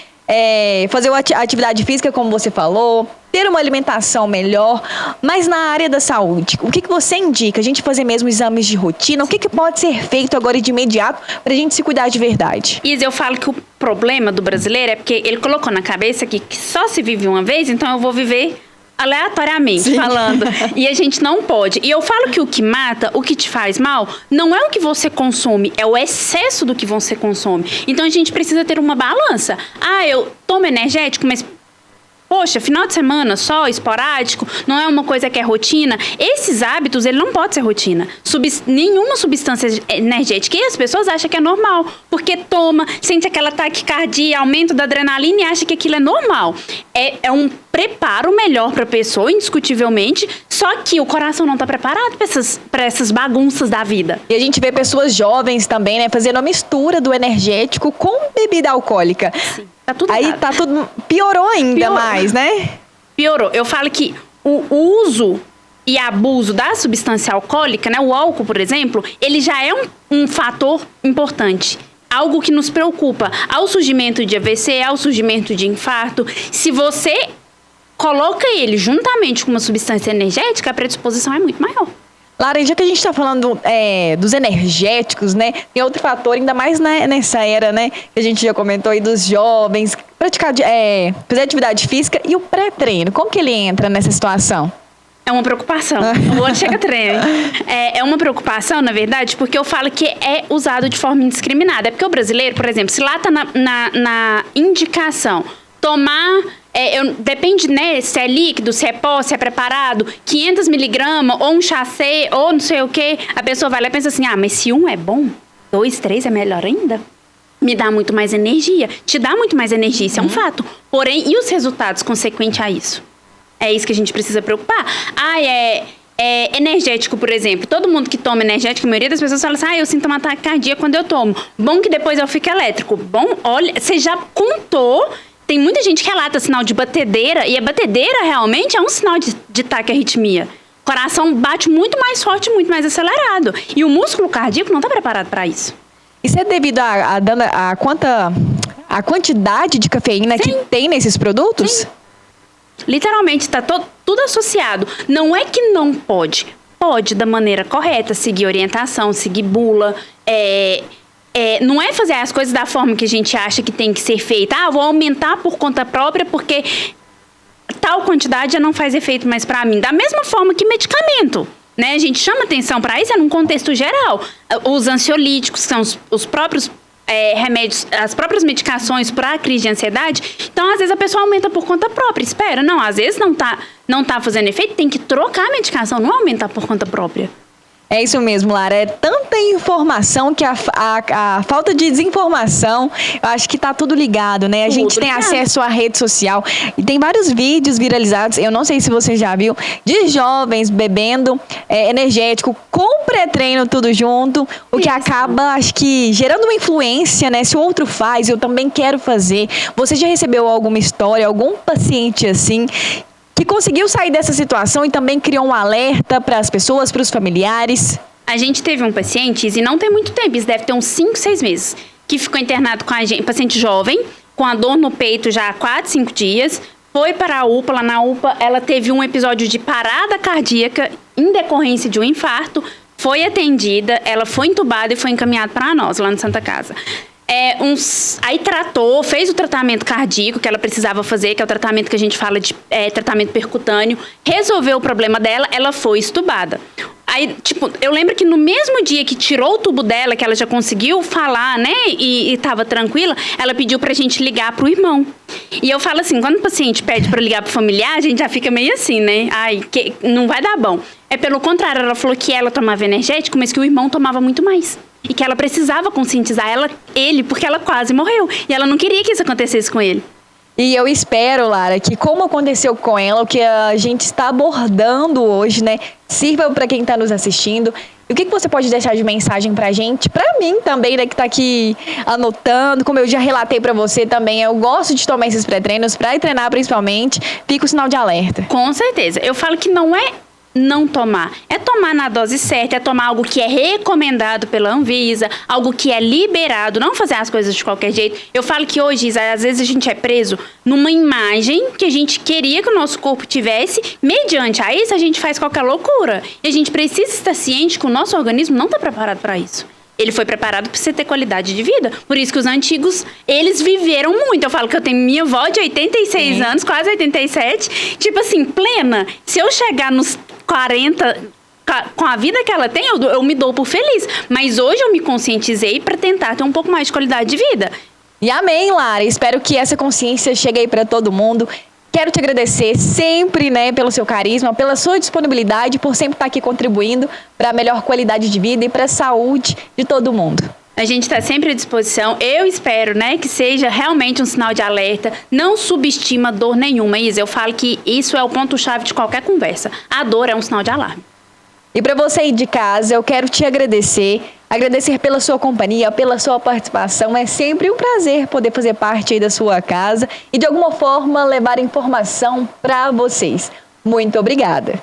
Fazer uma atividade física, como você falou, ter uma alimentação melhor, mas na área da saúde, o que você indica? A gente fazer mesmo exames de rotina? O que pode ser feito agora de imediato para a gente se cuidar de verdade?
Isa, eu falo que o problema do brasileiro é porque ele colocou na cabeça que só se vive uma vez, então eu vou viver aleatoriamente, Sim. falando. E a gente não pode. E eu falo que o que mata, o que te faz mal, não é o que você consome, é o excesso do que você consome. Então a gente precisa ter uma balança. Eu tomo energético, mas... Poxa, final de semana só, esporádico, não é uma coisa que é rotina. Esses hábitos, ele não pode ser rotina. Nenhuma substância energética. E as pessoas acham que é normal, porque toma, sente aquela taquicardia, aumento da adrenalina e acha que aquilo é normal. É um preparo melhor para a pessoa, indiscutivelmente, só que o coração não está preparado para essas bagunças da vida.
E a gente vê pessoas jovens também, né, fazendo a mistura do energético com bebida alcoólica.
Sim. Tá tudo
aí
errado.
Tá tudo... Piorou ainda mais, né?
Piorou. Eu falo que o uso e abuso da substância alcoólica, né? O álcool, por exemplo, ele já é um fator importante. Algo que nos preocupa ao surgimento de AVC, ao surgimento de infarto. Se você coloca ele juntamente com uma substância energética, a predisposição é muito maior.
Lara, já que a gente está falando dos energéticos, né? Tem outro fator, ainda mais nessa era, né? Que a gente já comentou aí dos jovens, praticar, fazer atividade física e o pré-treino. Como que ele entra nessa situação?
É uma preocupação. O outro chega treino. É uma preocupação, na verdade, porque eu falo que é usado de forma indiscriminada. É porque o brasileiro, por exemplo, se lá está na indicação, tomar... depende, né, se é líquido, se é pó, se é preparado, 500 miligramas, ou um chacê, ou não sei o quê. A pessoa vai lá e pensa assim, mas se um é bom, 2, 3 é melhor ainda? Me dá muito mais energia. Te dá muito mais energia, isso é um fato. Porém, e os resultados consequentes a isso? É isso que a gente precisa preocupar. Energético, por exemplo. Todo mundo que toma energético, a maioria das pessoas fala assim, eu sinto uma taquicardia quando eu tomo. Bom que depois eu fico elétrico. Bom, olha, você já contou... Tem muita gente que relata sinal de batedeira, e a batedeira realmente é um sinal de taquiarritmia. coração bate muito mais forte, muito mais acelerado. E o músculo cardíaco não está preparado para isso.
Isso é devido a quantidade de cafeína
Sim.
que tem nesses produtos?
Sim. Literalmente está tudo associado. Não é que não pode. Pode, da maneira correta, seguir orientação, seguir bula. Não é fazer as coisas da forma que a gente acha que tem que ser feita. Vou aumentar por conta própria porque tal quantidade já não faz efeito mais para mim. Da mesma forma que medicamento. Né? A gente chama atenção para isso num contexto geral. Os ansiolíticos, que são os próprios remédios, as próprias medicações para a crise de ansiedade. Então, às vezes, a pessoa aumenta por conta própria. Espera, não, às vezes não tá fazendo efeito, tem que trocar a medicação, não aumentar por conta própria.
É isso mesmo, Lara. É tanta informação que a falta de desinformação, eu acho que tá tudo ligado, né? A gente tem acesso à rede social e tem vários vídeos viralizados, eu não sei se você já viu, de jovens bebendo energético com pré-treino tudo junto, o que acaba, acho que, gerando uma influência, né? Se o outro faz, eu também quero fazer. Você já recebeu alguma história, algum paciente assim, que conseguiu sair dessa situação e também criou um alerta para as pessoas, para os familiares?
A gente teve um paciente, e não tem muito tempo, isso deve ter uns 5, 6 meses, que ficou internado com a gente, paciente jovem, com a dor no peito já há 4, 5 dias, foi para a UPA, lá na UPA ela teve um episódio de parada cardíaca em decorrência de um infarto, foi atendida, ela foi entubada e foi encaminhada para nós, lá no Santa Casa. Aí tratou, fez o tratamento cardíaco que ela precisava fazer, que é o tratamento que a gente fala de tratamento percutâneo, resolveu o problema dela, ela foi estubada. Aí, eu lembro que no mesmo dia que tirou o tubo dela, que ela já conseguiu falar, né, e tava tranquila, ela pediu pra gente ligar pro irmão. E eu falo assim, quando o paciente pede pra ligar pro familiar, a gente já fica meio assim, né, que não vai dar bom. Pelo contrário, ela falou que ela tomava energético, mas que o irmão tomava muito mais. E que ela precisava conscientizar ele, porque ela quase morreu. E ela não queria que isso acontecesse com ele.
E eu espero, Lara, que como aconteceu com ela, o que a gente está abordando hoje, né, sirva para quem está nos assistindo. E o que você pode deixar de mensagem pra gente? Pra mim também, né, que tá aqui anotando. Como eu já relatei pra você também, eu gosto de tomar esses pré-treinos, pra treinar principalmente, fica o sinal de alerta.
Com certeza. Eu falo que não é não tomar. É tomar na dose certa, é tomar algo que é recomendado pela Anvisa, algo que é liberado, não fazer as coisas de qualquer jeito. Eu falo que hoje, às vezes, a gente é preso numa imagem que a gente queria que o nosso corpo tivesse, mediante a isso a gente faz qualquer loucura. E a gente precisa estar ciente que o nosso organismo não está preparado para isso. Ele foi preparado para você ter qualidade de vida. Por isso que os antigos, eles viveram muito. Eu falo que eu tenho minha avó de 86 anos, quase 87, plena. Se eu chegar nos 40, com a vida que ela tem, eu me dou por feliz. Mas hoje eu me conscientizei para tentar ter um pouco mais de qualidade de vida.
E amém, Lara. Espero que essa consciência chegue aí para todo mundo. Quero te agradecer sempre, né, pelo seu carisma, pela sua disponibilidade, por sempre estar aqui contribuindo para a melhor qualidade de vida e para a saúde de todo mundo.
A gente está sempre à disposição. Eu espero, né, que seja realmente um sinal de alerta. Não subestima dor nenhuma, Isa. Eu falo que isso é o ponto-chave de qualquer conversa. A dor é um sinal de alarme.
E para você aí de casa, eu quero te agradecer pela sua companhia, pela sua participação. É sempre um prazer poder fazer parte aí da sua casa e de alguma forma levar informação para vocês. Muito obrigada.